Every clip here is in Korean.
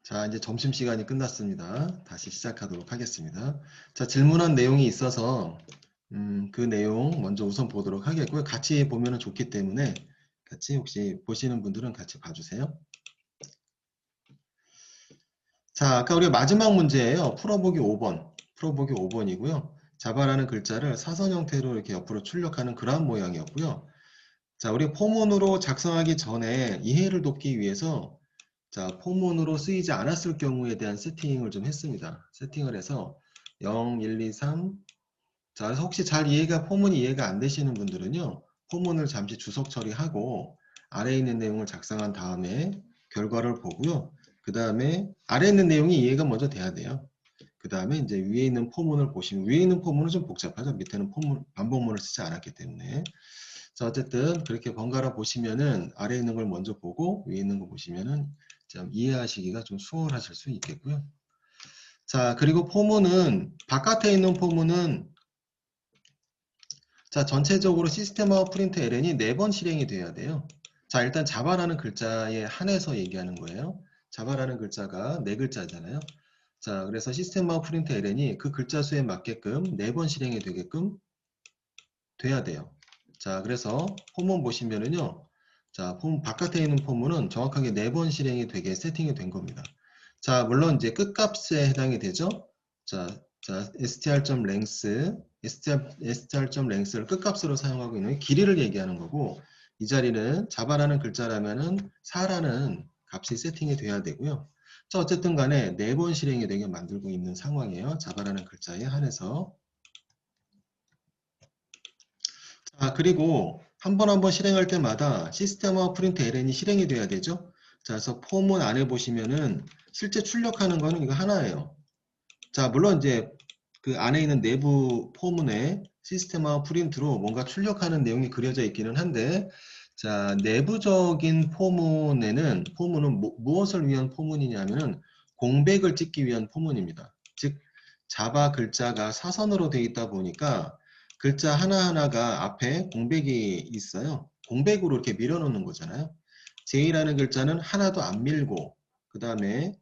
자, 이제 점심시간이 끝났습니다. 다시 시작하도록 하겠습니다. 자, 질문한 내용이 있어서 그 내용 먼저 우선 보도록 하겠고요. 같이 보면 좋기 때문에 같이 혹시 보시는 분들은 같이 봐주세요. 자, 아까 우리가 마지막 문제예요. 풀어보기 5번. 풀어보기 5번이고요. 자바라는 글자를 사선 형태로 이렇게 옆으로 출력하는 그런 모양이었고요. 자, 우리 포문으로 작성하기 전에 이해를 돕기 위해서 자, 포문으로 쓰이지 않았을 경우에 대한 세팅을 좀 했습니다. 세팅을 해서 0, 1, 2, 3. 자, 그래서 혹시 포문이 이해가 안 되시는 분들은요, 포문을 잠시 주석 처리하고 아래에 있는 내용을 작성한 다음에 결과를 보고요. 그 다음에 아래에 있는 내용이 이해가 먼저 돼야 돼요. 그 다음에 이제 위에 있는 포문을 보시면, 위에 있는 포문은 좀 복잡하죠. 밑에는 반복문을 쓰지 않았기 때문에. 자, 어쨌든 그렇게 번갈아 보시면은 아래에 있는 걸 먼저 보고 위에 있는 거 보시면은 좀 이해하시기가 좀 수월하실 수 있겠고요. 자, 그리고 포문은 바깥에 있는 포문은 자, 전체적으로 시스템하고 프린트 ln이 4번 실행이 돼야 돼요. 자, 일단 자바라는 글자에 한해서 얘기하는 거예요. 자바라는 글자가 4글자잖아요. 자, 그래서 시스템하고 프린트 ln이 그 글자 수에 맞게끔 4번 실행이 되게끔 돼야 돼요. 자, 그래서 포문 보시면은요. 자, 포문 바깥에 있는 포문은 정확하게 4번 실행이 되게 세팅이 된 겁니다. 자, 물론 이제 끝값에 해당이 되죠. 자, str.length를 끝값으로 사용하고 있는 길이를 얘기하는 거고, 이 자리는 자바라는 글자라면은 4라는 값이 세팅이 돼야 되고요. 자, 어쨌든 간에 4번 실행이 되게 만들고 있는 상황이에요. 자바라는 글자에 한해서. 자, 그리고 한 번 한 번 실행할 때마다 시스템와 프린트 ln이 실행이 돼야 되죠. 자, 그래서 포문 안에 보시면은 실제 출력하는 거는 이거 하나예요. 자, 물론 이제 그 안에 있는 내부 포문에 시스템와 프린트로 뭔가 출력하는 내용이 그려져 있기는 한데, 자, 내부적인 포문은 무엇을 위한 포문이냐면은 공백을 찍기 위한 포문입니다. 즉, 자바 글자가 사선으로 되어 있다 보니까 글자 하나하나가 앞에 공백이 있어요. 공백으로 이렇게 밀어놓는 거잖아요. J라는 글자는 하나도 안 밀고, 그 다음에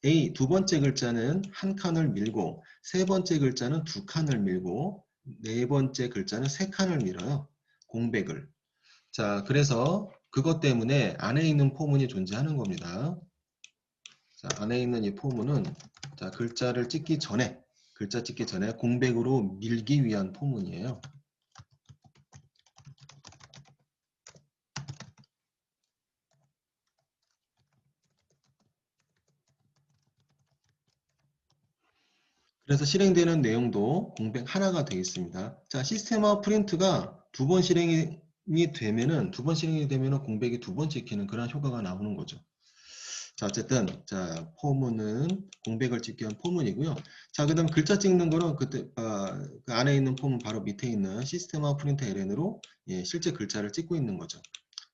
A 두 번째 글자는 한 칸을 밀고, 세 번째 글자는 두 칸을 밀고, 네 번째 글자는 세 칸을 밀어요. 공백을. 자, 그래서 그것 때문에 안에 있는 포문이 존재하는 겁니다. 자, 안에 있는 이 포문은 자, 글자 찍기 전에 공백으로 밀기 위한 포문이에요. 그래서 실행되는 내용도 공백 하나가 되어 있습니다. 자, 시스템화 프린트가 두 번 실행이 되면은 공백이 두 번 찍히는 그런 효과가 나오는 거죠. 자, 어쨌든 자, 포문은 공백을 찍기 위한 포문이고요. 자, 그다음 글자 찍는 거는 그 안에 있는 포문 바로 밑에 있는 시스템화 프린트 ln으로 실제 글자를 찍고 있는 거죠.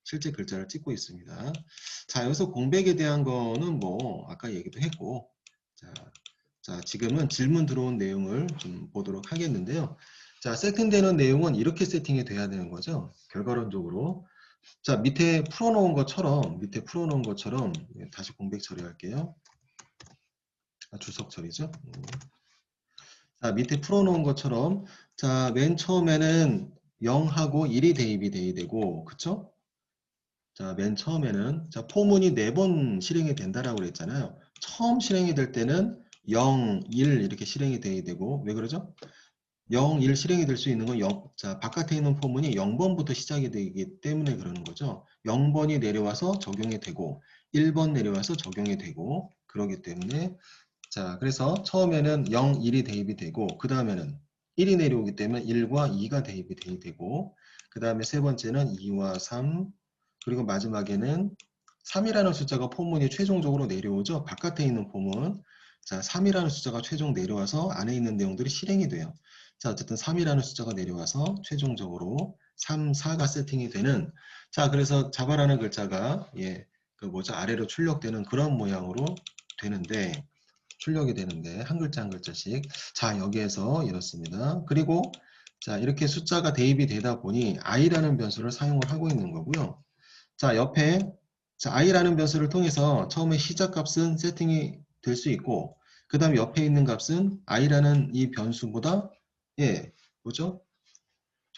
실제 글자를 찍고 있습니다. 자, 여기서 공백에 대한 거는 뭐 아까 얘기도 했고, 자, 지금은 질문 들어온 내용을 좀 보도록 하겠는데요. 자, 세팅되는 내용은 이렇게 세팅이 돼야 되는 거죠. 결과론적으로. 자, 밑에 풀어놓은 것처럼 다시 공백 처리할게요. 주석 처리죠. 자, 밑에 풀어놓은 것처럼 자, 맨 처음에는 0하고 1이 대입이 돼야 되고, 그쵸? 자, 맨 처음에는 자, 포문이 4번 실행이 된다라고 그랬잖아요. 처음 실행이 될 때는 0, 1 이렇게 실행이 돼야 되고, 왜 그러죠? 0, 1 실행이 될 수 있는 건 자, 바깥에 있는 포문이 0번부터 시작이 되기 때문에 그러는 거죠. 0번이 내려와서 적용이 되고 1번 내려와서 적용이 되고 그러기 때문에 자, 그래서 처음에는 0, 1이 대입이 되고 그 다음에는 1이 내려오기 때문에 1과 2가 대입이 되고 그 다음에 세 번째는 2와 3 그리고 마지막에는 3이라는 숫자가 포문이 최종적으로 내려오죠. 바깥에 있는 포문 자, 3이라는 숫자가 최종 내려와서 안에 있는 내용들이 실행이 돼요. 자, 어쨌든 3이라는 숫자가 내려와서 최종적으로 3, 4가 세팅이 되는 자, 그래서 자바라는 글자가 아래로 출력되는 그런 모양으로 되는데 출력이 되는데 한 글자 한 글자씩 자, 여기에서 이렇습니다. 그리고 자, 이렇게 숫자가 대입이 되다 보니 i라는 변수를 사용을 하고 있는 거고요. 자, 옆에 자, i라는 변수를 통해서 처음에 시작값은 세팅이 될 수 있고, 그 다음에 옆에 있는 값은 i라는 이 변수보다, 예, 뭐죠?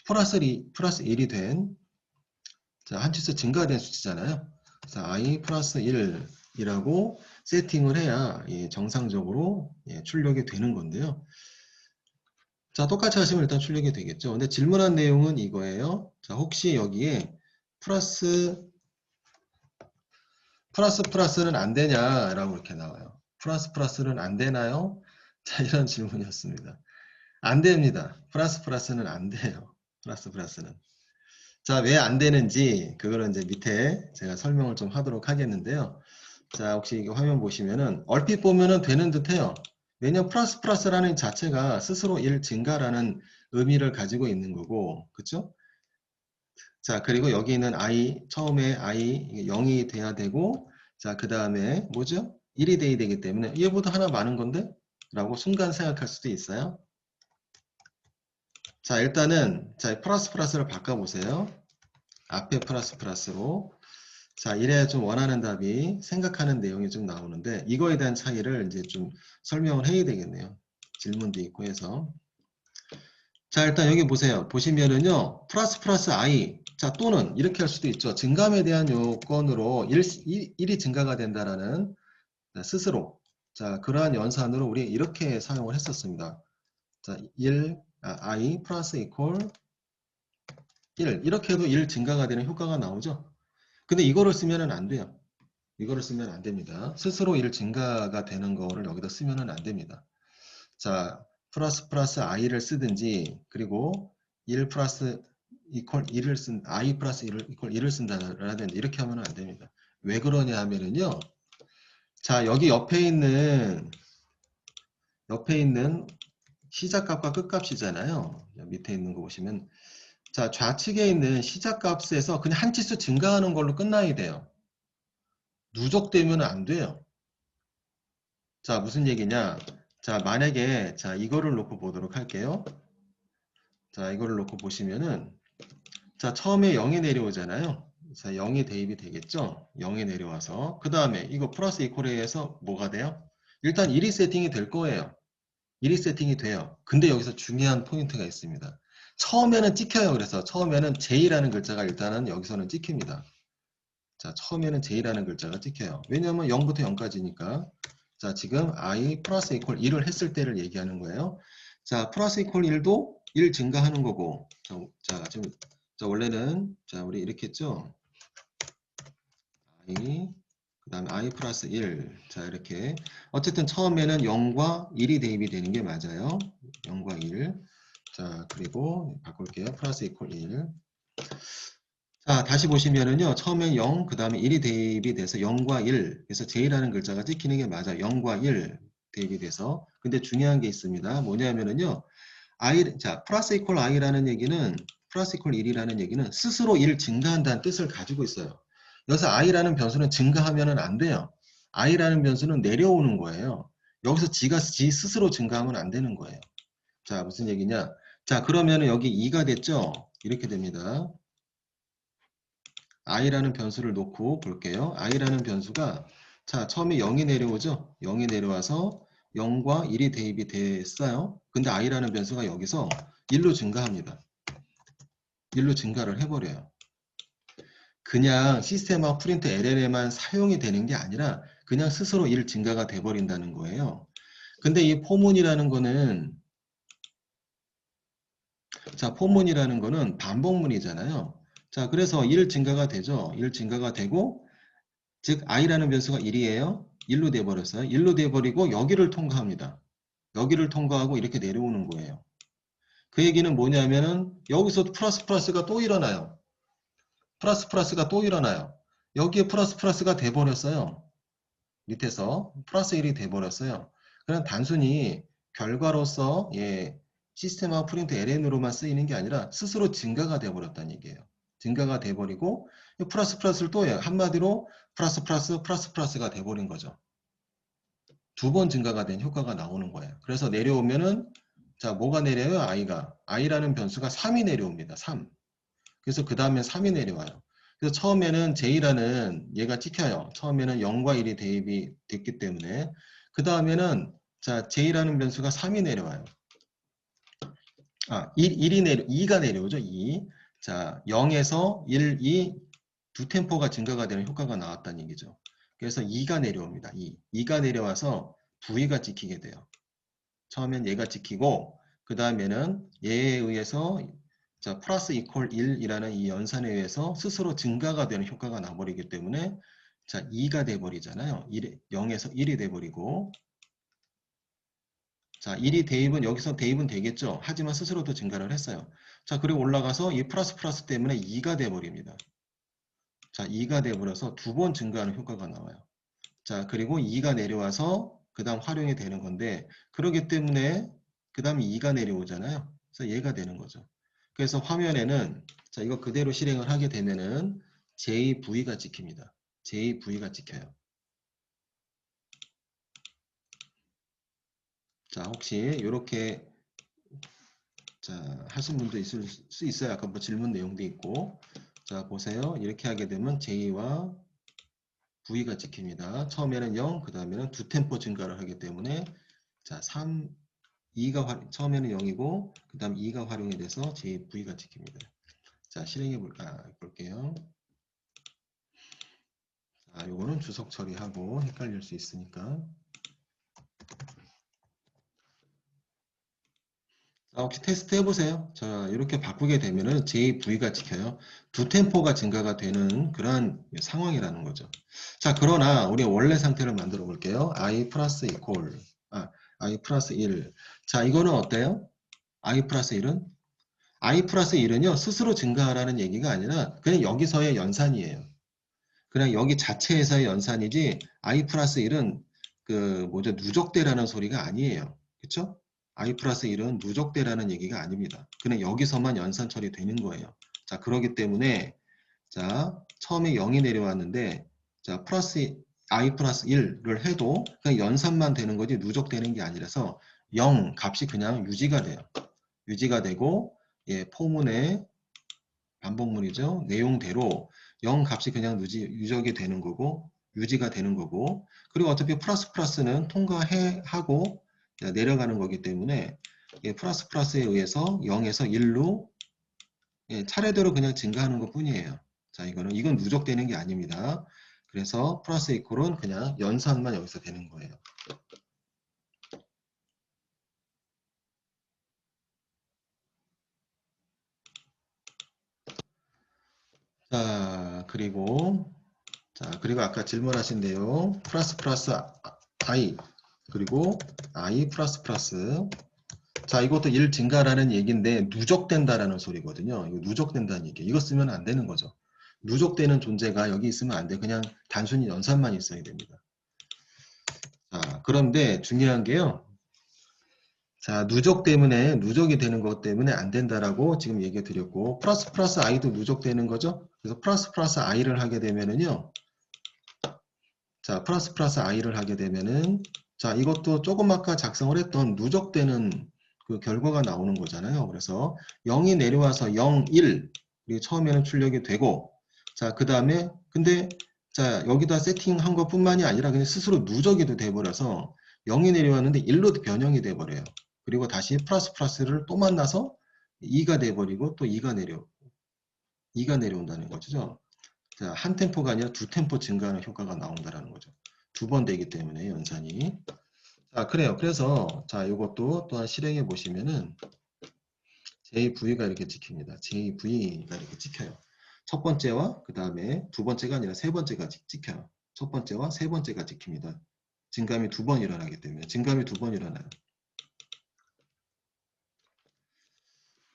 플러스 1이 된, 자, 한 치수 증가된 수치잖아요. 자, i 플러스 1이라고 세팅을 해야 예, 정상적으로 예, 출력이 되는 건데요. 자, 똑같이 하시면 일단 출력이 되겠죠. 근데 질문한 내용은 이거예요. 자, 혹시 여기에 플러스는 안 되냐라고 이렇게 나와요. 플러스는 안 되나요? 자, 이런 질문이었습니다. 안 됩니다. 플러스는 안 돼요. 플러스는. 자, 왜 안 되는지 그거는 이제 밑에 제가 설명을 좀 하도록 하겠는데요. 자, 혹시 이거 화면 보시면은 얼핏 보면은 되는 듯해요. 왜냐면 플러스라는 자체가 스스로 1 증가라는 의미를 가지고 있는 거고, 그쵸? 자, 그리고 여기 있는 i, 처음에 i 0이 돼야 되고, 자, 그 다음에 뭐죠? 1이 돼야 되기 때문에 얘보다 하나 많은 건데? 라고 순간 생각할 수도 있어요. 자, 일단은 자, 플러스를 바꿔보세요. 앞에 플러스로. 자, 이래야 좀 원하는 답이 생각하는 내용이 좀 나오는데 이거에 대한 차이를 이제 좀 설명을 해야 되겠네요. 질문도 있고 해서. 자, 일단 여기 보세요. 보시면은요. 플러스 i. 자, 또는 이렇게 할 수도 있죠. 증감에 대한 요건으로 1이 증가가 된다라는 스스로. 자, 그러한 연산으로 우리 이렇게 사용을 했었습니다. 자, i 플러스 이퀄 1. 이렇게 해도 1 증가가 되는 효과가 나오죠. 근데 이거를 쓰면은 안 돼요. 이거를 쓰면 안 됩니다. 스스로 1 증가가 되는 거를 여기다 쓰면은 안 됩니다. 자, 플러스 i를 쓰든지 그리고 1 플러스 이퀄 1을 쓴 i 플러스 1을 이퀄 1을 쓴다라든지 이렇게 하면 안 됩니다. 왜 그러냐 하면은요. 자, 여기 옆에 있는 시작값과 끝값이잖아요. 밑에 있는 거 보시면 자, 좌측에 있는 시작값에서 그냥 한 치수 증가하는 걸로 끝나야 돼요. 누적되면 안 돼요. 자, 무슨 얘기냐? 자, 만약에 자, 이거를 놓고 보도록 할게요. 자, 이거를 놓고 보시면은 자, 처음에 0이 내려오잖아요. 자, 0이 대입이 되겠죠? 0이 내려와서 그 다음에 이거 플러스 이퀄에 의해서 뭐가 돼요? 일단 1이 세팅이 될 거예요. 1이 세팅이 돼요. 근데 여기서 중요한 포인트가 있습니다. 처음에는 찍혀요. 그래서 처음에는 J라는 글자가 일단은 여기서는 찍힙니다. 자, 처음에는 J라는 글자가 찍혀요. 왜냐하면 0부터 0까지니까. 자, 지금 I 플러스 이퀄 1을 했을 때를 얘기하는 거예요. 자, 플러스 이퀄 1도 1 증가하는 거고. 자, 지금 원래는 자, 우리 이렇게 했죠. I 그 다음에 I 플러스 1. 자, 이렇게 어쨌든 처음에는 0과 1이 대입이 되는 게 맞아요. 0과 1. 자, 그리고 바꿀게요. 플러스 이퀄 1. 자, 다시 보시면은요. 처음엔 0, 그 다음에 1이 대입이 돼서 0과 1. 그래서 J라는 글자가 찍히는 게 맞아요. 0과 1 대입이 돼서. 근데 중요한 게 있습니다. 뭐냐면은요. 자, 플러스 이퀄 i라는 얘기는 플러스 이퀄 1이라는 얘기는 스스로 1 증가한다는 뜻을 가지고 있어요. 여기서 i라는 변수는 증가하면은 안 돼요. i라는 변수는 내려오는 거예요. 여기서 지 스스로 증가하면 안 되는 거예요. 자, 무슨 얘기냐? 자, 그러면은 여기 2가 됐죠? 이렇게 됩니다. i라는 변수를 놓고 볼게요. i라는 변수가 자, 처음에 0이 내려오죠? 0이 내려와서 0과 1이 대입이 됐어요. 근데 i라는 변수가 여기서 1로 증가합니다. 1로 증가를 해버려요. 그냥 시스템화 프린트 LL에만 사용이 되는 게 아니라 그냥 스스로 1 증가가 돼버린다는 거예요. 근데 이 포문이라는 거는 자, 포문이라는 거는 반복문이잖아요. 자, 그래서 1 증가가 되죠. 1 증가가 되고 즉 i라는 변수가 1이에요. 1로 돼버렸어요. 1로 돼버리고 여기를 통과합니다. 여기를 통과하고 이렇게 내려오는 거예요. 그 얘기는 뭐냐면은 여기서 플러스가 또 일어나요. 플러스가 또 일어나요. 여기에 플러스가 돼버렸어요. 밑에서 플러스 1이 돼버렸어요. 그냥 단순히 결과로서 예, 시스템화 프린트 ln으로만 쓰이는 게 아니라 스스로 증가가 돼버렸다는 얘기예요. 증가가 돼버리고 플러스를 또 해요. 한마디로 플러스가 돼버린 거죠. 2번 증가가 된 효과가 나오는 거예요. 그래서 내려오면은 자, 뭐가 내려요? i라는 변수가 3이 내려옵니다. 3. 그래서 그 다음에 3이 내려와요. 그래서 처음에는 J라는 얘가 찍혀요. 처음에는 0과 1이 대입이 됐기 때문에. 그 다음에는 자, J라는 변수가 3이 내려와요. 2가 내려오죠. 2. 자, 0에서 1, 2, 두 템포가 증가가 되는 효과가 나왔다는 얘기죠. 그래서 2가 내려옵니다. 2가 내려와서 V가 찍히게 돼요. 처음엔 얘가 찍히고 그 다음에는 얘에 의해서 자, 플러스 이퀄 1이라는 이 연산에 의해서 스스로 증가가 되는 효과가 나버리기 때문에 자, 2가 돼버리잖아요. 0에서 1이 돼버리고 자, 1이 대입은 여기서 대입은 되겠죠. 하지만 스스로도 증가를 했어요. 자, 그리고 올라가서 이 플러스 때문에 2가 돼버립니다. 자, 2가 돼버려서 두 번 증가하는 효과가 나와요. 자, 그리고 2가 내려와서 그 다음 활용이 되는 건데 그러기 때문에 그 다음 2가 내려오잖아요. 그래서 얘가 되는 거죠. 그래서 화면에는 자, 이거 그대로 실행을 하게 되면은 JV가 찍힙니다. JV가 찍혀요. 자, 혹시 이렇게 자, 하신 분도 있을 수 있어요. 아까 뭐 질문 내용도 있고. 자, 보세요. 이렇게 하게 되면 J와 V가 찍힙니다. 처음에는 0, 그 다음에는 두 템포 증가를 하기 때문에 자, 3, 2가 처음에는 0이고 그 다음 2가 활용이 돼서 JV가 찍힙니다. 자, 실행해 볼게요. 자, 요거는 주석 처리하고 헷갈릴 수 있으니까. 자, 혹시 테스트 해보세요. 자, 이렇게 바꾸게 되면은 JV가 찍혀요. 두 템포가 증가가 되는 그러한 상황이라는 거죠. 자, 그러나 우리 원래 상태를 만들어 볼게요. I 플러스 이퀄, I 플러스 1. 자, 이거는 어때요? I 플러스 1은? I 플러스 1은요, 스스로 증가하라는 얘기가 아니라 그냥 여기서의 연산이에요. 그냥 여기 자체에서의 연산이지 I 플러스 1은 그 뭐죠 누적대라는 소리가 아니에요. 그쵸? I 플러스 1은 누적대라는 얘기가 아닙니다. 그냥 여기서만 연산 처리되는 거예요. 자, 그러기 때문에 자, 처음에 0이 내려왔는데 자, 플러스 I 플러스 1을 해도 그냥 연산만 되는 거지 누적되는 게 아니라서 0 값이 그냥 유지가 돼요. 유지가 되고 예, 포문에 반복문이죠. 내용대로 0 값이 그냥 누적이 되는 거고 유지가 되는 거고 그리고 어차피 플러스는 통과하고 내려가는 거기 때문에 플러스에 의해서 0에서 1로 차례대로 그냥 증가하는 것 뿐이에요. 자, 이건 누적되는 게 아닙니다. 그래서 플러스 이퀄은 그냥 연산만 여기서 되는 거예요. 그리고 아까 질문하신 내용 플러스 I 그리고 I 플러스 자, 이것도 1 증가라는 얘기인데 누적된다라는 소리거든요. 이거 누적된다는 얘기. 이거 쓰면 안 되는 거죠. 누적되는 존재가 여기 있으면 안 돼. 그냥 단순히 연산만 있어야 됩니다. 자, 그런데 중요한 게요. 자, 누적이 되는 것 때문에 안 된다라고 지금 얘기 드렸고 플러스 i도 누적되는 거죠. 그래서 플러스 i를 하게 되면은요. 자, 플러스 i를 하게 되면은 자, 이것도 조금 아까 작성을 했던 누적되는 그 결과가 나오는 거잖아요. 그래서 0이 내려와서 0, 1 그리고 처음에는 출력이 되고 자, 그 다음에 근데 자, 여기다 세팅한 것 뿐만이 아니라 그냥 스스로 누적이 돼버려서 0이 내려왔는데 1로 변형이 돼버려요. 그리고 다시 플러스를 또 만나서 2가 돼버리고 또 2가 내려온다는 거죠. 자, 한 템포가 아니라 두 템포 증가하는 효과가 나온다는 거죠. 두 번 되기 때문에 연산이. 자, 그래요. 그래서 자, 이것도 또한 실행해 보시면은 JV가 이렇게 찍힙니다. JV가 이렇게 찍혀요. 첫 번째와 그 다음에 두 번째가 아니라 세 번째가 찍혀요. 첫 번째와 세 번째가 찍힙니다. 증감이 두 번 일어나기 때문에 증감이 두 번 일어나요.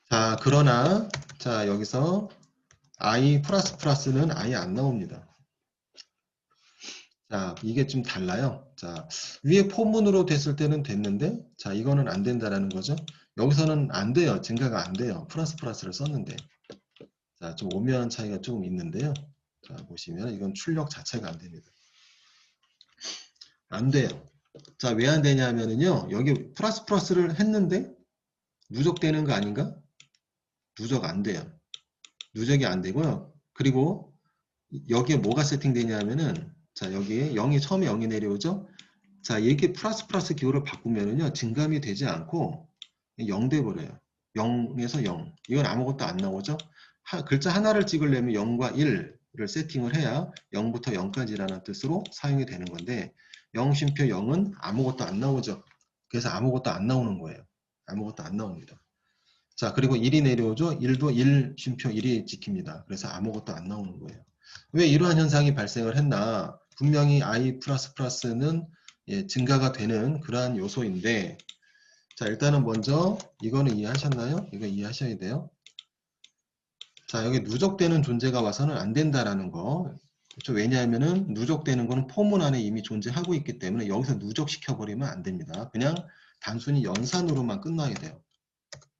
자, 그러나 자, 여기서 I 플러스는 아예 안 나옵니다. 자, 이게 좀 달라요. 자, 위에 포문으로 됐을 때는 됐는데, 자, 이거는 안 된다라는 거죠. 여기서는 안 돼요. 증가가 안 돼요. 플러스를 썼는데. 자, 좀 오묘한 차이가 조금 있는데요. 자, 보시면 이건 출력 자체가 안 됩니다. 안 돼요. 자, 왜 안 되냐면은요. 여기 플러스를 했는데, 누적되는 거 아닌가? 누적 안 돼요. 누적이 안 되고요. 그리고 여기에 뭐가 세팅되냐면은, 자, 여기에 0이 처음에 0이 내려오죠? 자, 이렇게 플러스 기호를 바꾸면은요, 증감이 되지 않고 0 돼버려요. 0에서 0. 이건 아무것도 안 나오죠? 글자 하나를 찍으려면 0과 1을 세팅을 해야 0부터 0까지라는 뜻으로 사용이 되는 건데, 0 쉼표 0은 아무것도 안 나오죠? 그래서 아무것도 안 나오는 거예요. 아무것도 안 나옵니다. 자, 그리고 1이 내려오죠? 1도 1 쉼표 1이 찍힙니다. 그래서 아무것도 안 나오는 거예요. 왜 이러한 현상이 발생을 했나? 분명히 i++는 예, 증가가 되는 그러한 요소인데, 자, 일단은 먼저 이거는 이해하셨나요? 이거 이해하셔야 돼요. 자, 여기 누적되는 존재가 와서는 안 된다라는 거. 그렇죠? 왜냐하면은 누적되는 거는 포문 안에 이미 존재하고 있기 때문에 여기서 누적시켜버리면 안 됩니다. 그냥 단순히 연산으로만 끝나야 돼요.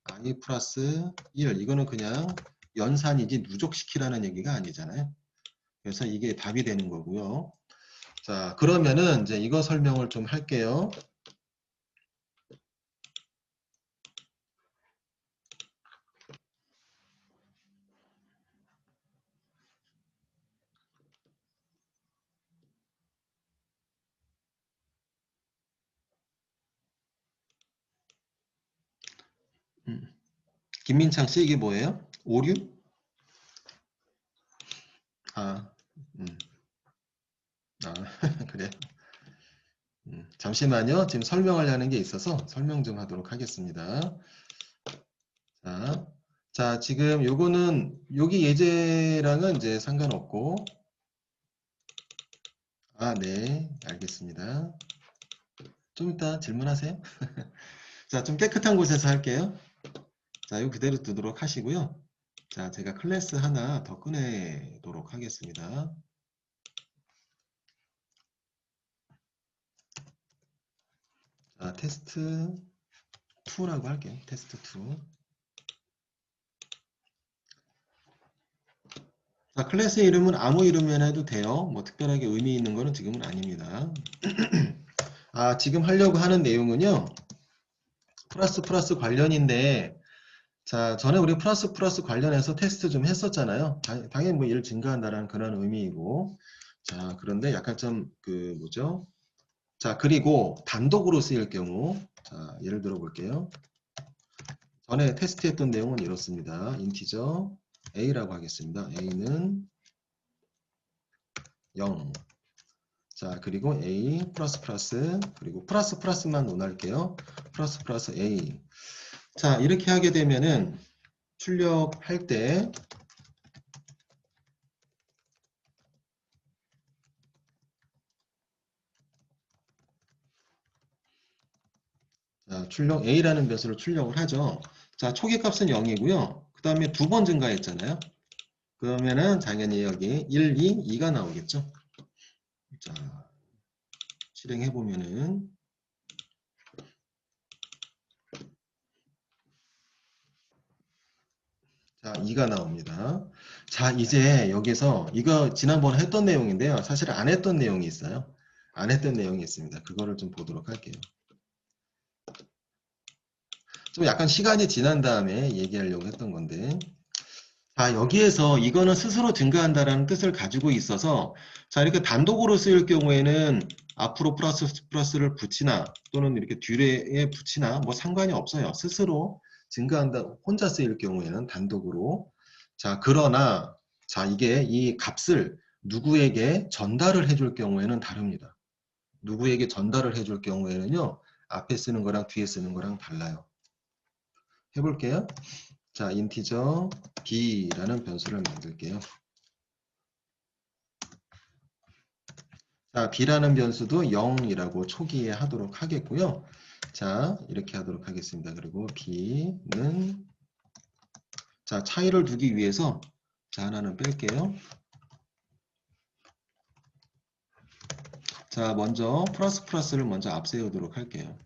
i 플러스 1, 이거는 그냥 연산이지 누적시키라는 얘기가 아니잖아요. 그래서 이게 답이 되는 거고요. 자, 그러면은 이제 이거 설명을 좀 할게요. 김민창 씨, 이게 뭐예요? 오류? 아, 아, 그래. 잠시만요. 지금 설명하려는 게 있어서 설명 좀 하도록 하겠습니다. 자, 자, 지금 요거는 여기 예제랑은 이제 상관없고, 아, 네, 알겠습니다. 좀 이따 질문하세요. 자, 좀 깨끗한 곳에서 할게요. 자, 이거 그대로 두도록 하시고요. 자, 제가 클래스 하나 더 꺼내도록 하겠습니다. 자, 테스트 2라고 할게요. 테스트 2. 자, 클래스 이름은 아무 이름이나 해도 돼요. 뭐 특별하게 의미 있는 거는 지금은 아닙니다. 아, 지금 하려고 하는 내용은요. 플러스 관련인데, 자, 전에 우리 플러스 관련해서 테스트 좀 했었잖아요. 당연히 뭐 일 증가한다는 그런 의미이고. 자, 그런데 약간 좀 뭐죠? 자, 그리고 단독으로 쓰일 경우, 자, 예를 들어 볼게요. 전에 테스트했던 내용은 이렇습니다. 인티저 a라고 하겠습니다. a는 0. 자, 그리고 a 그리고 플러스만 논할게요. 플러스 a. 자, 이렇게 하게 되면은 출력할 때 자, 출력 a라는 변수를 출력을 하죠. 자, 초기 값은 0이고요. 그 다음에 두 번 증가했잖아요. 그러면은 당연히 여기 1, 2가 나오겠죠. 자, 실행해 보면은 자, 2가 나옵니다. 자, 이제 여기서 이거 지난번에 했던 내용인데요. 사실 안 했던 내용이 있어요. 안 했던 내용이 있습니다. 그거를 좀 보도록 할게요. 좀 약간 시간이 지난 다음에 얘기하려고 했던 건데. 자, 여기에서 이거는 스스로 증가한다라는 뜻을 가지고 있어서 자, 이렇게 단독으로 쓰일 경우에는 앞으로 플러스를 붙이나 또는 이렇게 뒤에 붙이나 뭐 상관이 없어요. 스스로 증가한다, 혼자 쓰일 경우에는 단독으로. 자, 그러나 자, 이게 이 값을 누구에게 전달을 해줄 경우에는 다릅니다. 누구에게 전달을 해줄 경우에는요, 앞에 쓰는 거랑 뒤에 쓰는 거랑 달라요. 해볼게요. 자, 인티저 b라는 변수를 만들게요. 자, b라는 변수도 0이라고 초기에 하도록 하겠고요. 자, 이렇게 하도록 하겠습니다. 그리고 b는 자, 차이를 두기 위해서 자, 하나는 뺄게요. 자, 먼저 플러스를 먼저 앞세우도록 할게요.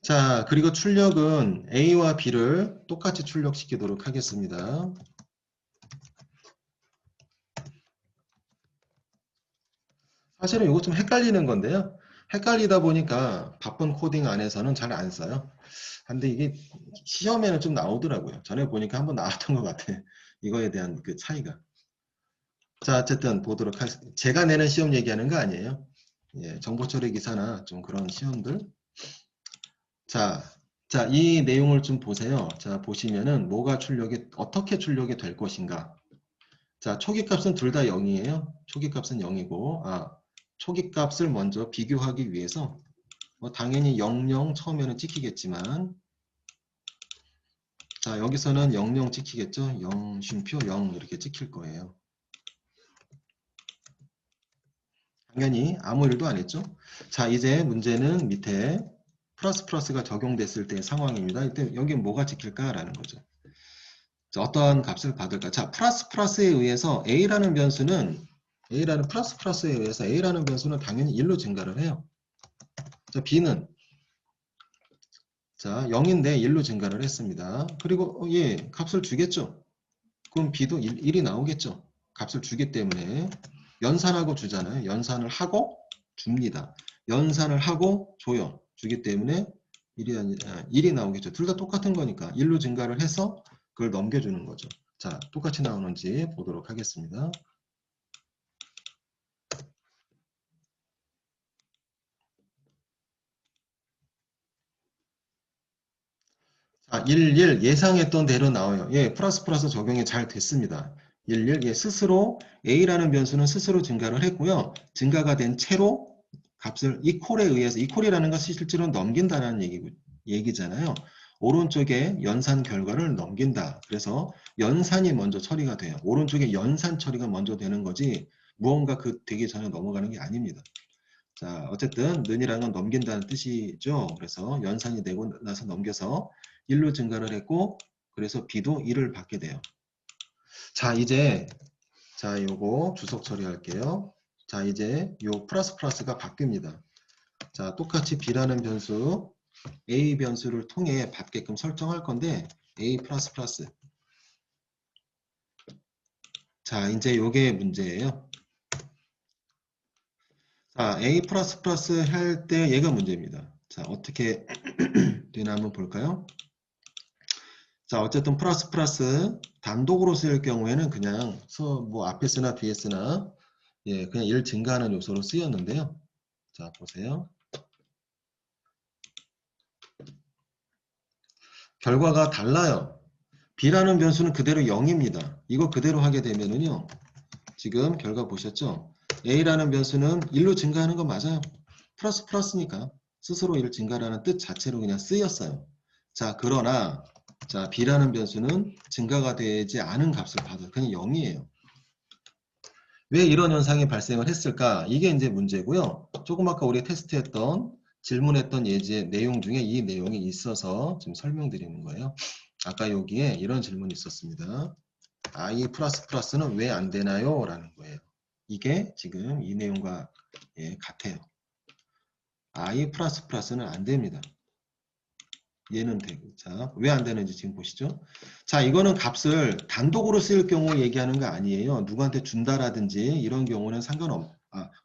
자, 그리고 출력은 a와 b를 똑같이 출력시키도록 하겠습니다. 사실은 이거 좀 헷갈리는 건데요. 헷갈리다 보니까 바쁜 코딩 안에서는 잘 안 써요. 근데 이게 시험에는 좀 나오더라고요. 전에 보니까 한번 나왔던 것 같아. 이거에 대한 그 차이가. 자, 어쨌든 보도록 하겠습니다. 제가 내는 시험 얘기하는 거 아니에요. 예, 정보 처리 기사나 좀 그런 시험들. 자, 자, 이 내용을 좀 보세요. 자, 보시면은 뭐가 출력이, 어떻게 출력이 될 것인가. 자, 초기 값은 둘 다 0이에요. 초기 값은 0이고, 초기 값을 먼저 비교하기 위해서, 뭐 당연히 00 처음에는 찍히겠지만, 자, 여기서는 00 찍히겠죠? 0, 쉼표 0 이렇게 찍힐 거예요. 당연히 아무 일도 안 했죠? 자, 이제 문제는 밑에 플러스가 적용됐을 때의 상황입니다. 이때 여기 뭐가 찍힐까라는 거죠. 자, 어떠한 값을 받을까? 자, 플러스에 의해서 A라는 변수는 A라는 플러스에 의해서 A라는 변수는 당연히 1로 증가를 해요. 자, B는 자, 0인데 1로 증가를 했습니다. 그리고 예, 값을 주겠죠. 그럼 B도 1이 나오겠죠. 값을 주기 때문에 연산하고 주잖아요. 연산을 하고 줍니다. 연산을 하고 줘요. 주기 때문에 1이 나오겠죠. 둘 다 똑같은 거니까 1로 증가를 해서 그걸 넘겨주는 거죠. 자, 똑같이 나오는지 보도록 하겠습니다. 자, 11 예상했던 대로 나와요. 예, 플러스 적용이 잘 됐습니다. 11 예, 스스로 A라는 변수는 스스로 증가를 했고요. 증가가 된 채로 값을 이퀄에 의해서 이퀄이라는 것이 실제로 넘긴다는 얘기잖아요. 오른쪽에 연산 결과를 넘긴다. 그래서 연산이 먼저 처리가 돼요. 오른쪽에 연산 처리가 먼저 되는 거지 무언가 그 되기 전에 넘어가는 게 아닙니다. 자, 어쨌든 는이라는 건 넘긴다는 뜻이죠. 그래서 연산이 되고 나서 넘겨서 1로 증가를 했고 그래서 B도 1을 받게 돼요. 자, 이제 자, 요거 주석 처리할게요. 자, 이제 요 플러스가 바뀝니다. 자, 똑같이 B라는 변수 A 변수를 통해 받게끔 설정할 건데 A 플러스 자, 이제 요게 문제예요. 자, A 할 때 얘가 문제입니다. 자, 어떻게 되나 한번 볼까요? 자, 어쨌든 플러스 단독으로 쓰일 경우에는 그냥 뭐 앞에 쓰나 뒤에 쓰나 예, 그냥 1 증가하는 요소로 쓰였는데요. 자, 보세요. 결과가 달라요. B라는 변수는 그대로 0입니다. 이거 그대로 하게 되면은요. 지금 결과 보셨죠? A라는 변수는 1로 증가하는 거 맞아요. 플러스니까 스스로 1 증가라는 뜻 자체로 그냥 쓰였어요. 자, 그러나 자, B라는 변수는 증가가 되지 않은 값을 받아요. 그냥 0이에요. 왜 이런 현상이 발생을 했을까? 이게 이제 문제고요. 조금 아까 우리 테스트했던 질문했던 예제 내용 중에 이 내용이 있어서 지금 설명드리는 거예요. 아까 여기에 이런 질문이 있었습니다. I++는 왜 안 되나요? 라는 거예요. 이게 지금 이 내용과 예, 같아요. I++는 안 됩니다. 얘는 되고. 자, 왜 안 되는지 지금 보시죠. 자, 이거는 값을 단독으로 쓸 경우 얘기하는 거 아니에요. 누구한테 준다라든지 이런 경우는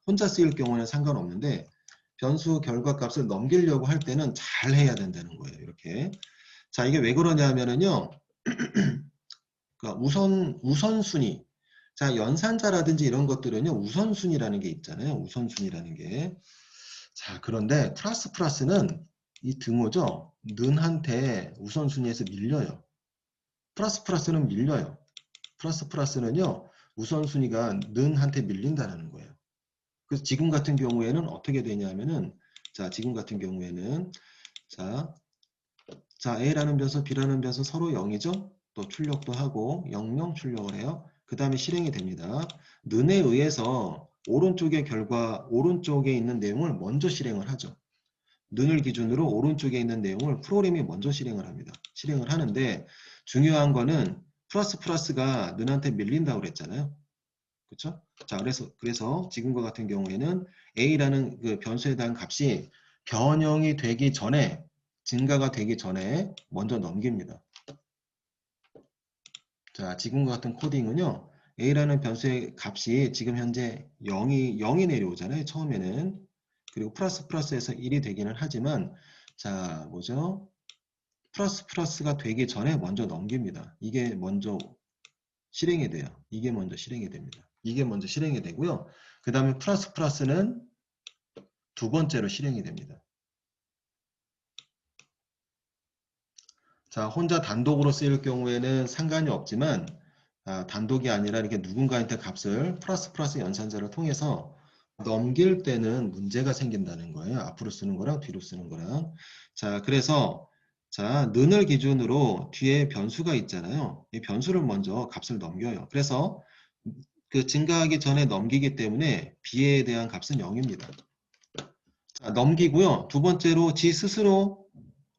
혼자 쓰일 경우는 상관없는데 변수 결과 값을 넘기려고 할 때는 잘 해야 된다는 거예요. 이렇게. 자, 이게 왜 그러냐면은요. 그러니까 우선순위. 자, 연산자라든지 이런 것들은요. 우선순위라는 게 있잖아요. 우선순위라는 게. 자, 그런데 플러스는 이 등호죠. 는한테 우선순위에서 밀려요. 플러스는 밀려요. 플러스는요. 우선순위가 는한테 밀린다는 거예요. 그래서 지금 같은 경우에는 어떻게 되냐면은 자, 지금 같은 경우에는 자, A라는 변수, B라는 변수 서로 0이죠? 또 출력도 하고 00 출력을 해요. 그 다음에 실행이 됩니다. 는에 의해서 오른쪽에 있는 내용을 먼저 실행을 하죠. 는을 기준으로 오른쪽에 있는 내용을 프로그램이 먼저 실행을 합니다. 실행을 하는데 중요한 거는 플러스가 는한테 밀린다고 그랬잖아요. 그렇죠? 자, 그래서 지금과 같은 경우에는 A라는 그 변수에 대한 값이 변형이 되기 전에 증가가 되기 전에 먼저 넘깁니다. 자, 지금과 같은 코딩은요. A라는 변수의 값이 지금 현재 0이 내려오잖아요. 처음에는 그리고 플러스 플러스에서 1이 되기는 하지만 자 뭐죠? 플러스 플러스가 되기 전에 먼저 넘깁니다. 이게 먼저 실행이 돼요. 이게 먼저 실행이 됩니다. 이게 먼저 실행이 되고요. 그 다음에 플러스 플러스는 두 번째로 실행이 됩니다. 자, 혼자 단독으로 쓰일 경우에는 상관이 없지만 단독이 아니라 이렇게 누군가한테 값을 플러스 플러스 연산자를 통해서 넘길 때는 문제가 생긴다는 거예요. 앞으로 쓰는 거랑 뒤로 쓰는 거랑. 자, 그래서 자, 는을 기준으로 뒤에 변수가 있잖아요. 이 변수를 먼저 값을 넘겨요. 그래서 그 증가하기 전에 넘기기 때문에 b에 대한 값은 0입니다. 자, 넘기고요. 두 번째로 지 스스로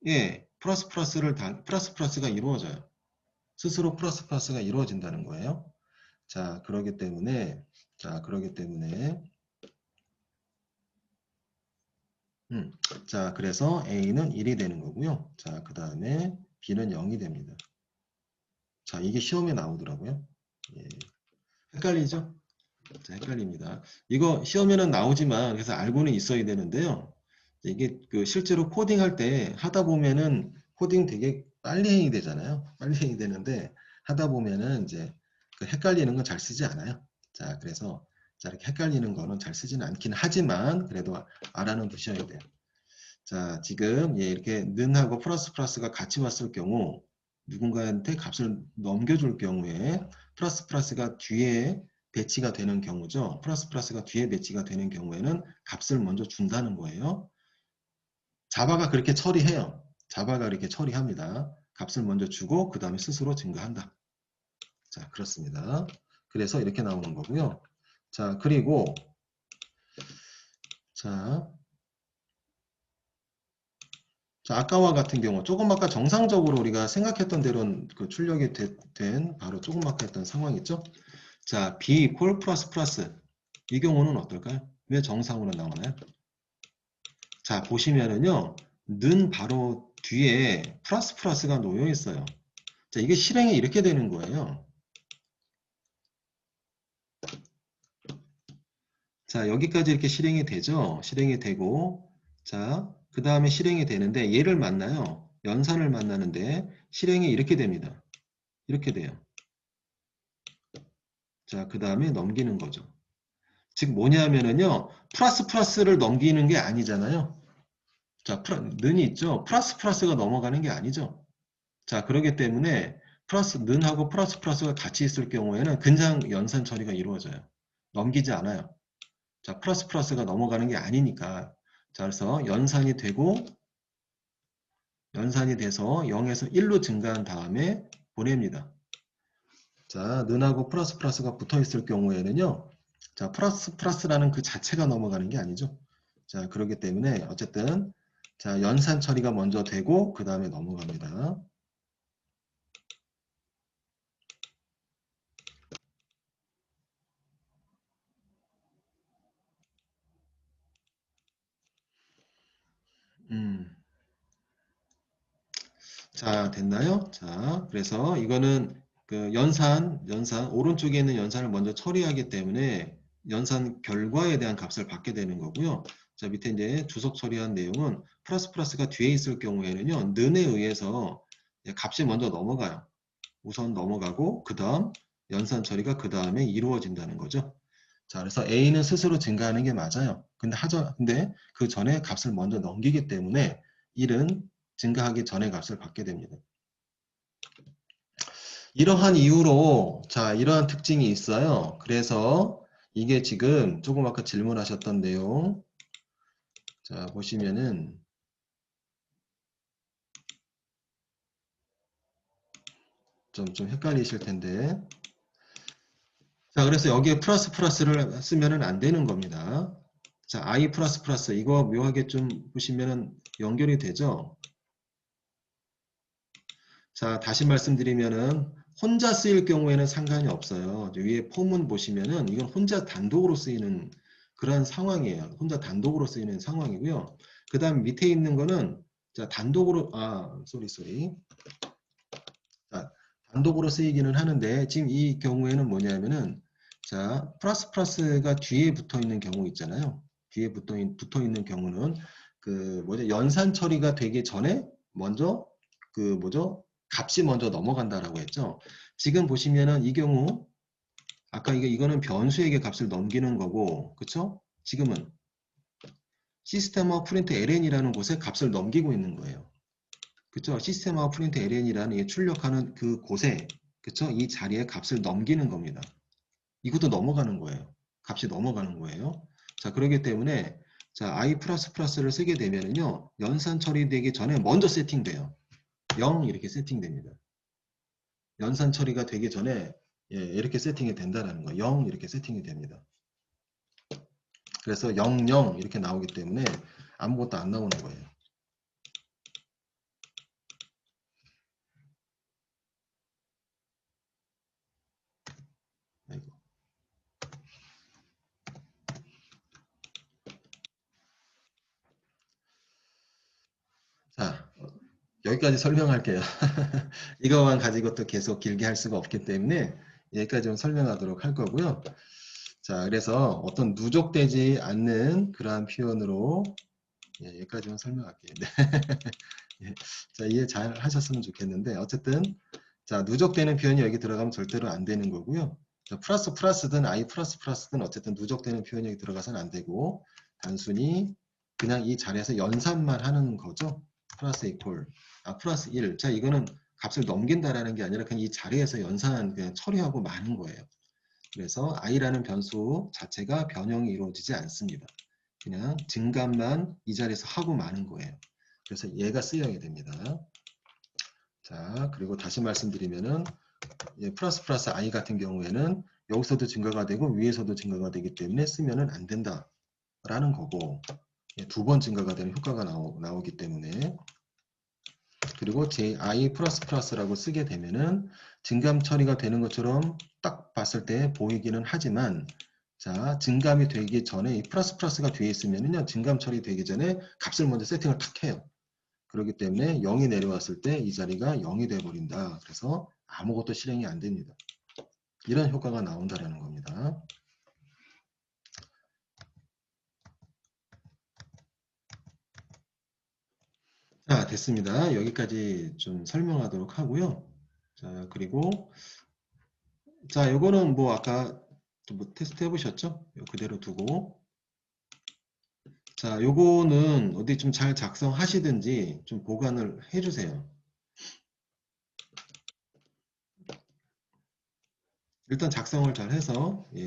예, 플러스 플러스가 이루어져요. 스스로 플러스 플러스가 이루어진다는 거예요. 자, 그러기 때문에 자, 그래서 A는 1이 되는 거고요. 자, 그 다음에 B는 0이 됩니다. 자, 이게 시험에 나오더라고요. 예. 헷갈리죠? 자, 헷갈립니다. 이거 시험에는 나오지만 그래서 알고는 있어야 되는데요. 이게 그 실제로 코딩할 때 하다 보면은 코딩 되게 빨리 행위 되잖아요. 빨리 행위 되는데 하다 보면은 이제 그 헷갈리는 건 잘 쓰지 않아요. 자, 그래서 자, 이렇게 헷갈리는 거는 잘 쓰지는 않긴 하지만 그래도 알아는 두셔야 돼요. 자, 지금 예, 이렇게 는하고 플러스 플러스가 같이 왔을 경우 누군가한테 값을 넘겨줄 경우에 플러스 플러스가 뒤에 배치가 되는 경우죠. 플러스 플러스가 뒤에 배치가 되는 경우에는 값을 먼저 준다는 거예요. 자바가 그렇게 처리해요. 자바가 이렇게 처리합니다. 값을 먼저 주고 그 다음에 스스로 증가한다. 자, 그렇습니다. 그래서 이렇게 나오는 거고요. 자, 그리고 자, 아까와 같은 경우 조금 아까 정상적으로 우리가 생각했던 대로 그 출력이 된 바로 조금 아까 했던 상황 있죠? 자, B equal 플러스 플러스 이 경우는 어떨까요? 왜 정상으로 나오나요? 자, 보시면은요. 는 바로 뒤에 플러스 플러스가 놓여 있어요. 자, 이게 실행이 이렇게 되는 거예요. 자, 여기까지 이렇게 실행이 되죠? 실행이 되고 자, 그 다음에 실행이 되는데 얘를 만나요. 연산을 만나는데 실행이 이렇게 됩니다. 이렇게 돼요. 자, 그 다음에 넘기는 거죠. 즉 뭐냐면은요. 플러스 플러스를 넘기는 게 아니잖아요. 자, 는이 있죠. 플러스 플러스가 넘어가는 게 아니죠. 자, 그렇기 때문에 는하고 플러스 플러스가 같이 있을 경우에는 그냥 연산 처리가 이루어져요. 넘기지 않아요. 자, 플러스 플러스가 넘어가는 게 아니니까. 자, 그래서 연산이 돼서 0에서 1로 증가한 다음에 보냅니다. 자, 는하고 플러스 플러스가 붙어 있을 경우에는요. 자, 플러스 플러스라는 그 자체가 넘어가는 게 아니죠. 자, 그렇기 때문에 어쨌든 자, 연산 처리가 먼저 되고 그 다음에 넘어갑니다. 음. 자, 됐나요? 자, 그래서 이거는 그 연산, 오른쪽에 있는 연산을 먼저 처리하기 때문에 연산 결과에 대한 값을 받게 되는 거고요. 자, 밑에 이제 주석 처리한 내용은 플러스 플러스가 뒤에 있을 경우에는요, 는에 의해서 값이 먼저 넘어가요. 우선 넘어가고, 그 다음 연산 처리가 그 다음에 이루어진다는 거죠. 자, 그래서 A는 스스로 증가하는 게 맞아요. 근데 그 전에 값을 먼저 넘기기 때문에 1은 증가하기 전에 값을 받게 됩니다. 이러한 이유로 자, 이러한 특징이 있어요. 그래서 이게 지금 조금 아까 질문하셨던 내용 자, 보시면은 좀 헷갈리실 텐데 자, 그래서 여기에 플러스 플러스를 쓰면은 안 되는 겁니다. 자, I 플러스 플러스 이거 묘하게 좀 보시면은 연결이 되죠. 자, 다시 말씀드리면은 혼자 쓰일 경우에는 상관이 없어요. 위에 폼은 보시면은 이건 혼자 단독으로 쓰이는 그런 상황이에요. 혼자 단독으로 쓰이는 상황이고요. 그 다음 밑에 있는 거는 자, 단독으로 쏘리. 자, 단독으로 쓰이기는 하는데 지금 이 경우에는 뭐냐면은 자, 플러스 플러스가 뒤에 붙어 있는 경우 있잖아요. 뒤에 붙어 있는 경우는 그 뭐죠? 연산 처리가 되기 전에 먼저 그 뭐죠? 값이 먼저 넘어간다라고 했죠. 지금 보시면은 이 경우 아까 이거는 변수에게 값을 넘기는 거고, 그쵸? 지금은 시스템 프린트 ln이라는 곳에 값을 넘기고 있는 거예요. 그쵸? 시스템 프린트 ln이라는 이 출력하는 그 곳에, 그쵸? 이 자리에 값을 넘기는 겁니다. 이것도 넘어가는 거예요. 값이 넘어가는 거예요. 자, 그렇기 때문에 자, i++를 쓰게 되면은요, 연산 처리되기 전에 먼저 세팅돼요. 0 이렇게 세팅됩니다. 연산 처리가 되기 전에 예, 이렇게 세팅이 된다는 거예요. 0 이렇게 세팅이 됩니다. 그래서 00 이렇게 나오기 때문에 아무것도 안 나오는 거예요. 아이고. 자, 여기까지 설명할게요. 이거만 가지고 또 계속 길게 할 수가 없기 때문에 여기까지 좀 설명하도록 할 거고요. 자, 그래서 어떤 누적되지 않는 그러한 표현으로 예, 여기까지만 설명할게요. 네. 예, 자, 이해 잘 하셨으면 좋겠는데 어쨌든 자, 누적되는 표현이 여기 들어가면 절대로 안 되는 거고요. 자, 플러스든 i++든 어쨌든 누적되는 표현이 여기 들어가서는 안 되고 단순히 그냥 이 자리에서 연산만 하는 거죠. 플러스 이퀄, 플러스 1. 자, 이거는 값을 넘긴다라는 게 아니라 그냥 이 자리에서 연산 그냥 처리하고 마는 거예요. 그래서 i라는 변수 자체가 변형이 이루어지지 않습니다. 그냥 증감만 이 자리에서 하고 마는 거예요. 그래서 얘가 쓰여야 됩니다. 자, 그리고 다시 말씀드리면은 플러스 i 같은 경우에는 여기서도 증가가 되고 위에서도 증가가 되기 때문에 쓰면은 안 된다라는 거고 두 번 증가가 되는 효과가 나오기 때문에 그리고 i++라고 쓰게 되면은 증감 처리가 되는 것처럼 딱 봤을 때 보이기는 하지만 자, 증감이 되기 전에 이 플러스가 뒤에 있으면은요, 증감 처리 되기 전에 값을 먼저 세팅을 탁 해요. 그렇기 때문에 0이 내려왔을 때 이 자리가 0이 돼버린다. 그래서 아무것도 실행이 안 됩니다. 이런 효과가 나온다라는 겁니다. 자, 됐습니다. 여기까지 좀 설명하도록 하고요. 자, 그리고 자, 요거는 뭐 아까 뭐 테스트 해보셨죠? 요 그대로 두고 자, 요거는 어디 좀 잘 작성하시든지 좀 보관을 해주세요. 일단 작성을 잘 해서 예.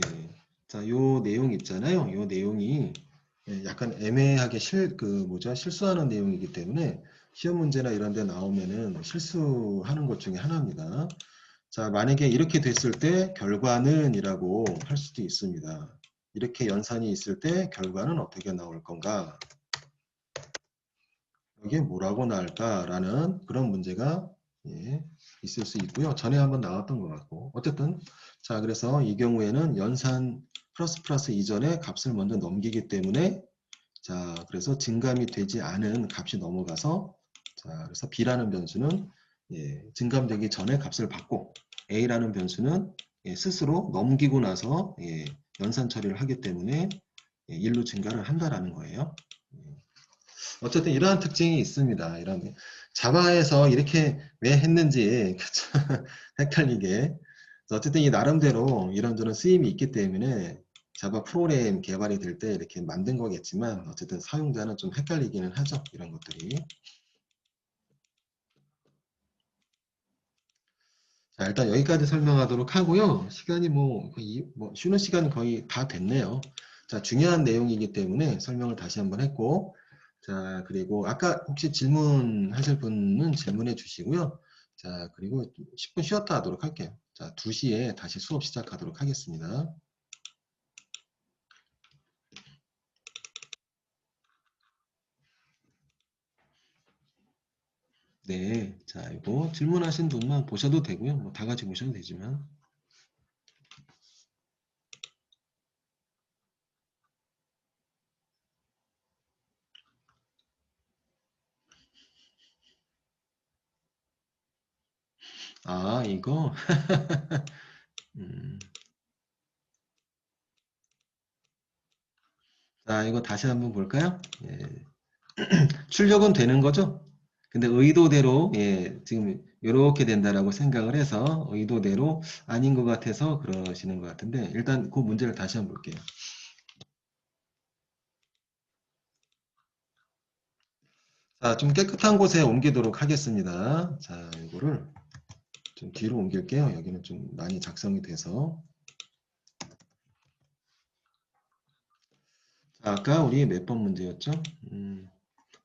자, 요 내용 있잖아요. 요 내용이 예, 약간 애매하게 뭐죠? 실수하는 내용이기 때문에 시험 문제나 이런 데 나오면은 실수하는 것 중에 하나입니다. 자, 만약에 이렇게 됐을 때 결과는 이라고 할 수도 있습니다. 이렇게 연산이 있을 때 결과는 어떻게 나올 건가? 이게 뭐라고 나올까라는 그런 문제가 예, 있을 수 있고요. 전에 한번 나왔던 것 같고 어쨌든 자 그래서 이 경우에는 연산 플러스 이전에 값을 먼저 넘기기 때문에 자 그래서 증감이 되지 않은 값이 넘어가서 자 그래서 b라는 변수는 예, 증감되기 전에 값을 받고 a라는 변수는 예, 스스로 넘기고 나서 예, 연산 처리를 하기 때문에 예, 1로 증가를 한다라는 거예요. 어쨌든 이러한 특징이 있습니다. 이런 자바에서 이렇게 왜 했는지 헷갈리게 어쨌든 이 나름대로 이런저런 쓰임이 있기 때문에 자바 프로그램 개발이 될 때 이렇게 만든 거겠지만 어쨌든 사용자는 좀 헷갈리기는 하죠. 이런 것들이. 자, 일단 여기까지 설명하도록 하고요. 시간이 뭐, 거의 뭐 쉬는 시간 거의 다 됐네요. 자, 중요한 내용이기 때문에 설명을 다시 한번 했고, 자, 그리고 아까 혹시 질문하실 분은 질문해 주시고요. 자, 그리고 10분 쉬었다 하도록 할게요. 자, 2시에 다시 수업 시작하도록 하겠습니다. 네, 자, 이거 질문하신 분만 보셔도 되고요. 뭐 다 같이 보셔도 되지만. 아, 이거? 음, 자, 이거 다시 한번 볼까요? 예. 출력은 되는 거죠? 근데 의도대로, 예, 지금 이렇게 된다라고 생각을 해서 의도대로 아닌 것 같아서 그러시는 것 같은데, 일단 그 문제를 다시 한번 볼게요. 자, 좀 깨끗한 곳에 옮기도록 하겠습니다. 자, 이거를 좀 뒤로 옮길게요. 여기는 좀 많이 작성이 돼서. 자, 아까 우리 몇 번 문제였죠?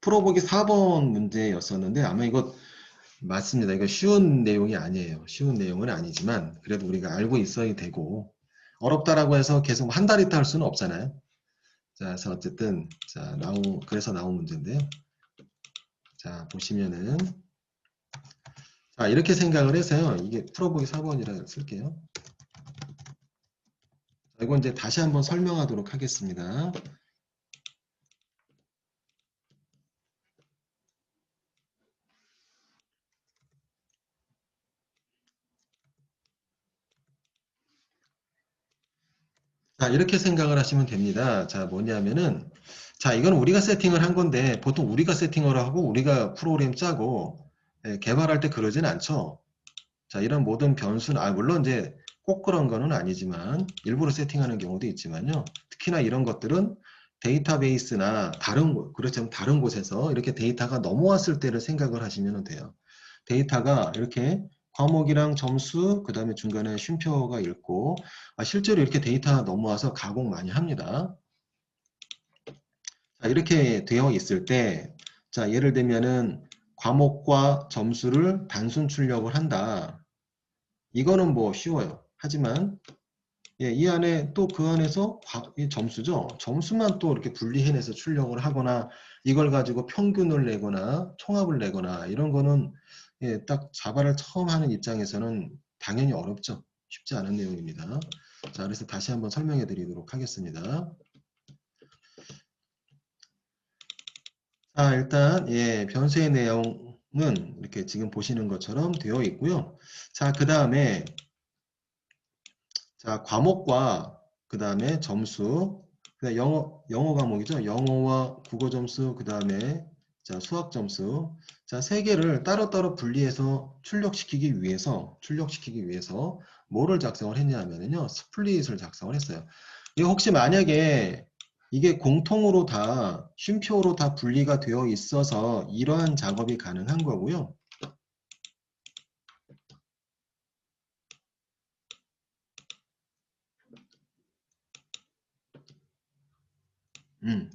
풀어보기 4번 문제였었는데 아마 이거 맞습니다. 이거 쉬운 내용이 아니에요. 쉬운 내용은 아니지만 그래도 우리가 알고 있어야 되고 어렵다라고 해서 계속 한 달 있다 할 수는 없잖아요. 자, 그래서 어쨌든 자, 그래서 나온 문제인데요. 자, 보시면은 자, 이렇게 생각을 해서요. 이게 풀어보기 4번이라 쓸게요. 자, 이건 이제 다시 한번 설명하도록 하겠습니다. 자, 이렇게 생각을 하시면 됩니다. 자, 뭐냐면은, 자, 이건 우리가 세팅을 한 건데, 보통 우리가 세팅을 하고, 우리가 프로그램 짜고, 예, 개발할 때 그러진 않죠. 자, 이런 모든 변수는, 물론 이제 꼭 그런 거는 아니지만, 일부러 세팅하는 경우도 있지만요. 특히나 이런 것들은 데이터베이스나 그렇지만 다른 곳에서 이렇게 데이터가 넘어왔을 때를 생각을 하시면 돼요. 데이터가 이렇게 과목이랑 점수, 그 다음에 중간에 쉼표가 있고, 실제로 이렇게 데이터가 넘어와서 가공 많이 합니다. 자, 이렇게 되어 있을 때, 자, 예를 들면은 과목과 점수를 단순 출력을 한다. 이거는 뭐 쉬워요. 하지만, 예, 이 안에 또 그 안에서 이 점수죠. 점수만 또 이렇게 분리해내서 출력을 하거나, 이걸 가지고 평균을 내거나, 총합을 내거나, 이런 거는, 예, 딱 자바를 처음 하는 입장에서는 당연히 어렵죠. 쉽지 않은 내용입니다. 자, 그래서 다시 한번 설명해 드리도록 하겠습니다. 자, 일단, 예, 변수의 내용은 이렇게 지금 보시는 것처럼 되어 있고요. 자, 그 다음에, 자, 과목과 그 다음에 점수, 그다음에 영어 과목이죠. 영어와 국어 점수, 그 다음에 자, 수학 점수. 자, 세 개를 따로따로 분리해서 출력시키기 위해서 뭐를 작성을 했냐면요. 스플릿을 작성을 했어요. 이거 혹시 만약에 이게 공통으로 다 쉼표로 다 분리가 되어 있어서 이러한 작업이 가능한 거고요. 음.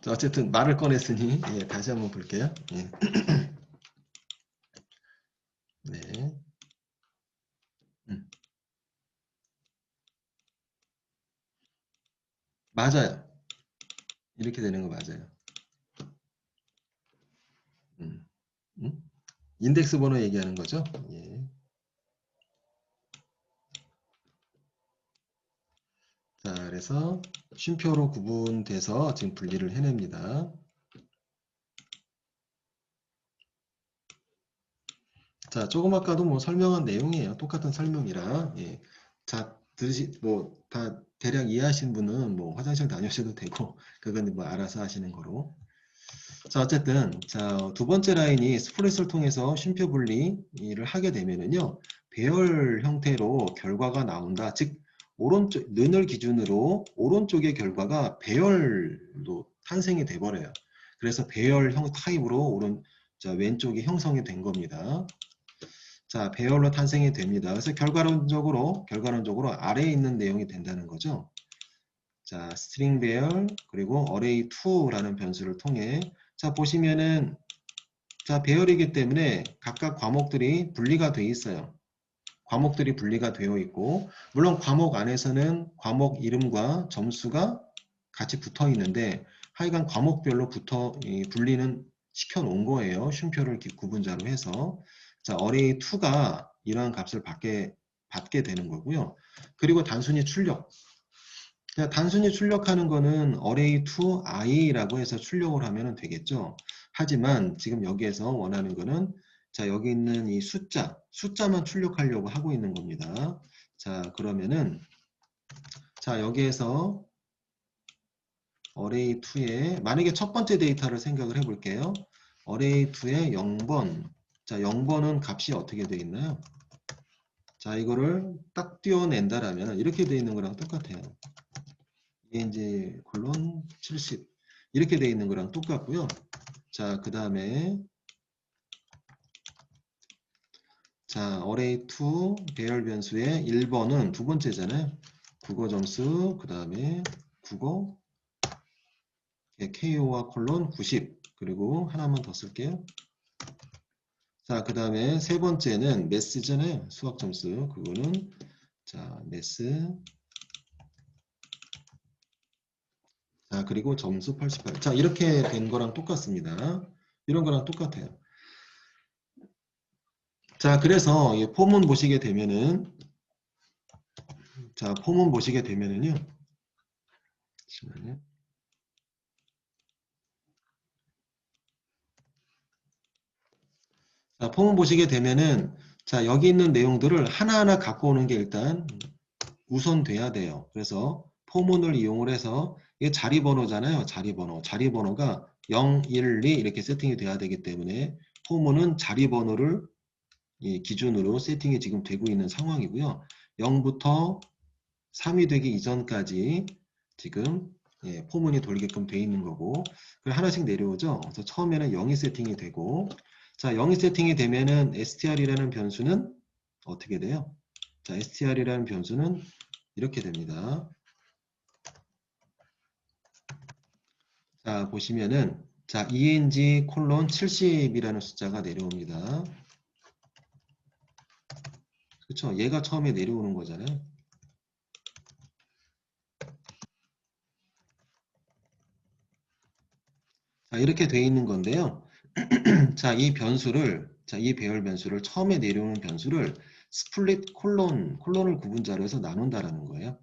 자, 어쨌든 말을 꺼냈으니 예, 다시 한번 볼게요. 예. 네. 음. 맞아요. 이렇게 되는 거 맞아요. 음. 음? 인덱스 번호 얘기하는 거죠? 예. 자, 그래서 쉼표로 구분돼서 지금 분리를 해냅니다. 자, 조금 아까도 뭐 설명한 내용이에요. 똑같은 설명이라. 예. 자, 뭐, 다 대략 이해하신 분은 뭐 화장실 다녀오셔도 되고, 그건 뭐 알아서 하시는 거로. 자, 어쨌든, 자, 두 번째 라인이 스플릿을 통해서 쉼표 분리를 하게 되면은요, 배열 형태로 결과가 나온다. 즉, 오른쪽, 는을 기준으로 오른쪽의 결과가 배열로 탄생이 돼버려요. 그래서 배열형 타입으로 자, 왼쪽이 형성이 된 겁니다. 자, 배열로 탄생이 됩니다. 그래서 결과론적으로 아래에 있는 내용이 된다는 거죠. 자, 스트링 배열, 그리고 array2라는 변수를 통해 자, 보시면은 자, 배열이기 때문에 각각 과목들이 분리가 되어 있어요. 과목들이 분리가 되어 있고 물론 과목 안에서는 과목 이름과 점수가 같이 붙어 있는데 하여간 과목별로 분리는 시켜 놓은 거예요. 쉼표를 구분자로 해서 자, array2가 이러한 값을 받게 되는 거고요. 그리고 단순히 출력. 단순히 출력하는 거는 array2 i라고 해서 출력을 하면 되겠죠. 하지만 지금 여기에서 원하는 거는 자, 여기 있는 이 숫자만 출력하려고 하고 있는 겁니다. 자, 그러면은 자, 여기에서 array2에 만약에 첫 번째 데이터를 생각을 해볼게요. array2에 0번. 자, 0번은 값이 어떻게 되어 있나요? 자, 이거를 딱 띄워낸다라면 이렇게 되어 있는 거랑 똑같아요. ENG 콜론 70 이렇게 되어 있는 거랑 똑같고요. 자, 그 다음에 자, array2 배열 변수의 1번은 두 번째잖아요. 국어 점수, 그 다음에 국어 KO와 콜론 90 그리고 하나만 더 쓸게요. 자, 그 다음에 세 번째는 매스잖아요. 수학 점수 그거는 자, 매스 자, 그리고 점수 88. 자, 이렇게 된 거랑 똑같습니다. 이런 거랑 똑같아요. 자, 그래서 이 폼은 보시게 되면은 자, 폼은 보시게 되면은요. 잠시만요. 자, 폼을 보시게 되면은 자, 여기 있는 내용들을 하나하나 갖고 오는 게 일단 우선돼야 돼요. 그래서 포문을 이용을 해서 이게 자리 번호잖아요. 자리 번호. 자리 번호가 0, 1, 2 이렇게 세팅이 돼야 되기 때문에 포문은 자리 번호를 기준으로 세팅이 지금 되고 있는 상황이고요. 0부터 3이 되기 이전까지 지금 포문이 돌게끔 돼 있는 거고 하나씩 내려오죠. 그래서 처음에는 0이 세팅이 되고 자 0이 세팅이 되면은 str이라는 변수는 어떻게 돼요? 자 str이라는 변수는 이렇게 됩니다. 자 보시면은 자 ENG 콜론 70이라는 숫자가 내려옵니다. 그렇죠? 얘가 처음에 내려오는 거잖아요. 자 이렇게 돼 있는 건데요. 자, 이 배열 변수를 처음에 내려오는 변수를 스플릿 콜론을 구분자로 해서 나눈다라는 거예요.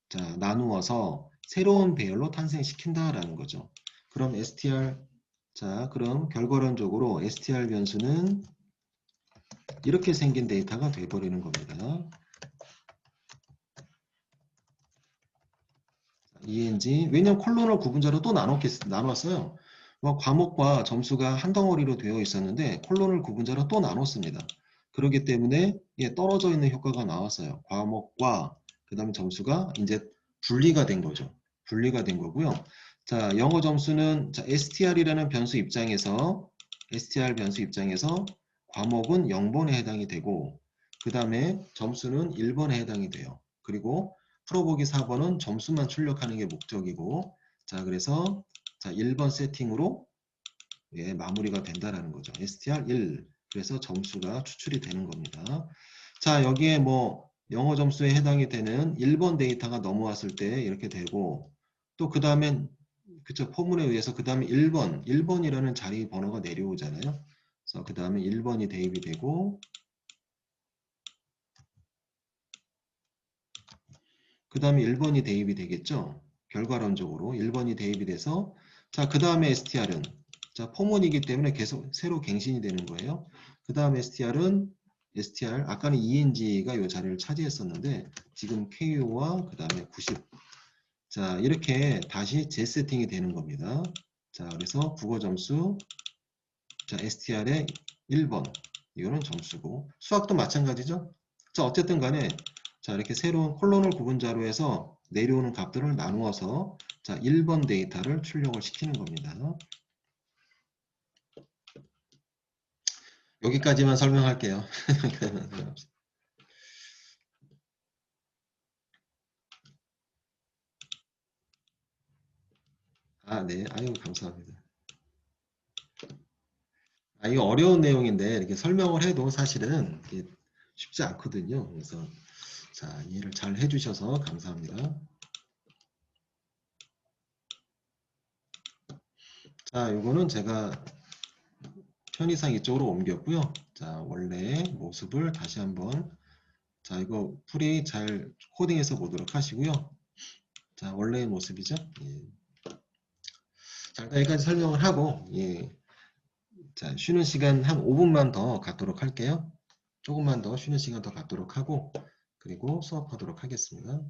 자, 나누어서 새로운 배열로 탄생시킨다라는 거죠. 그럼 str, 자, 그럼 결과론적으로 str 변수는 이렇게 생긴 데이터가 돼버리는 겁니다. ENG, 왜냐면 콜론을 구분자로 또 나눴어요. 과목과 점수가 한 덩어리로 되어 있었는데 콜론을 구분자로 또 나눴습니다. 그렇기 때문에 떨어져 있는 효과가 나왔어요. 과목과 그 다음에 점수가 이제 분리가 된 거죠. 분리가 된 거고요. 자, 영어 점수는 자, str이라는 변수 입장에서 str 변수 입장에서 과목은 0번에 해당이 되고 그 다음에 점수는 1번에 해당이 돼요. 그리고 풀어보기 4번은 점수만 출력하는 게 목적이고 자 그래서 자 1번 세팅으로 마무리가 된다라는 거죠. str 1 그래서 점수가 추출이 되는 겁니다. 자 여기에 뭐 영어 점수에 해당이 되는 1번 데이터가 넘어왔을 때 이렇게 되고 또 그 다음엔 그쵸 포문에 의해서 그 다음에 1번이라는 자리 번호가 내려오잖아요. 그래서 그 다음에 1번이 대입이 되고 그 다음에 1번이 대입이 되겠죠. 결과론적으로 1번이 대입이 돼서 자, 그 다음에 str은 자, 포문이기 때문에 계속 새로 갱신이 되는 거예요. 그 다음에 str은 str 아까는 eng가 이 자리를 차지했었는데 지금 ko와 그 다음에 90 자, 이렇게 다시 재세팅이 되는 겁니다. 자, 그래서 국어 점수 자, str의 1번 이거는 점수고 수학도 마찬가지죠. 자, 어쨌든 간에 자, 이렇게 새로운 콜론을 구분자로 해서 내려오는 값들을 나누어서 자, 1번 데이터를 출력을 시키는 겁니다. 여기까지만 설명할게요. 아, 네. 아유, 감사합니다. 아, 이거 어려운 내용인데 이렇게 설명을 해도 사실은 이게 쉽지 않거든요. 그래서 자, 이해를 잘 해주셔서 감사합니다. 자, 요거는 제가 편의상 이쪽으로 옮겼고요. 자, 원래 모습을 다시 한번 자, 이거 풀이 잘 코딩해서 보도록 하시고요. 자, 원래의 모습이죠. 예. 자, 일단 여기까지 설명을 하고 예. 자, 쉬는 시간 한 5분만 더 갖도록 할게요. 조금만 더 쉬는 시간 더 갖도록 하고 그리고 수업하도록 하겠습니다.